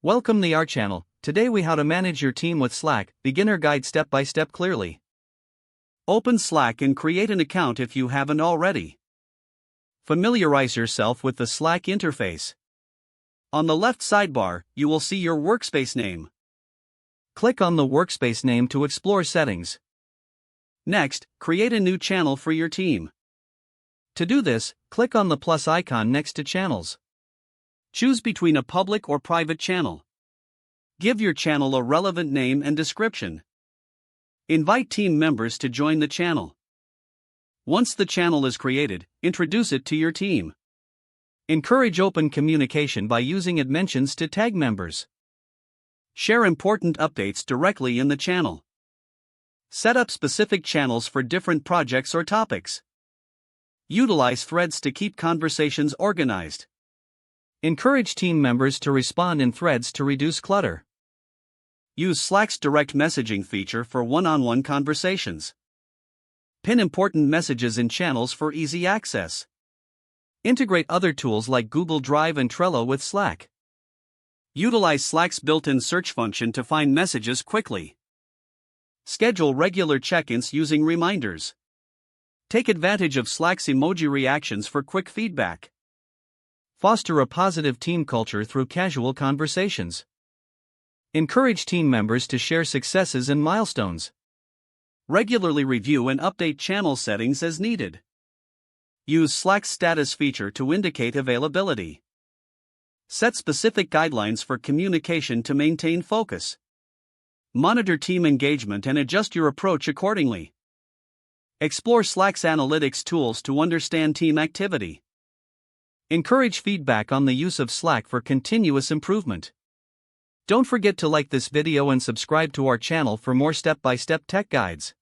Welcome to our channel. Today we how to manage your team with Slack, beginner guide step by step clearly. Open Slack and create an account if you haven't already. Familiarize yourself with the Slack interface. On the left sidebar, you will see your workspace name. Click on the workspace name to explore settings. Next, create a new channel for your team. To do this, click on the plus icon next to channels. Choose between a public or private channel. Give your channel a relevant name and description. Invite team members to join the channel. Once the channel is created, introduce it to your team. Encourage open communication by using mentions to tag members. Share important updates directly in the channel. Set up specific channels for different projects or topics. Utilize threads to keep conversations organized. Encourage team members to respond in threads to reduce clutter. Use Slack's direct messaging feature for one-on-one conversations. Pin important messages in channels for easy access. Integrate other tools like Google Drive and Trello with Slack. Utilize Slack's built-in search function to find messages quickly. Schedule regular check-ins using reminders. Take advantage of Slack's emoji reactions for quick feedback. Foster a positive team culture through casual conversations. Encourage team members to share successes and milestones. Regularly review and update channel settings as needed. Use Slack's status feature to indicate availability. Set specific guidelines for communication to maintain focus. Monitor team engagement and adjust your approach accordingly. Explore Slack's analytics tools to understand team activity. Encourage feedback on the use of Slack for continuous improvement. Don't forget to like this video and subscribe to our channel for more step-by-step tech guides.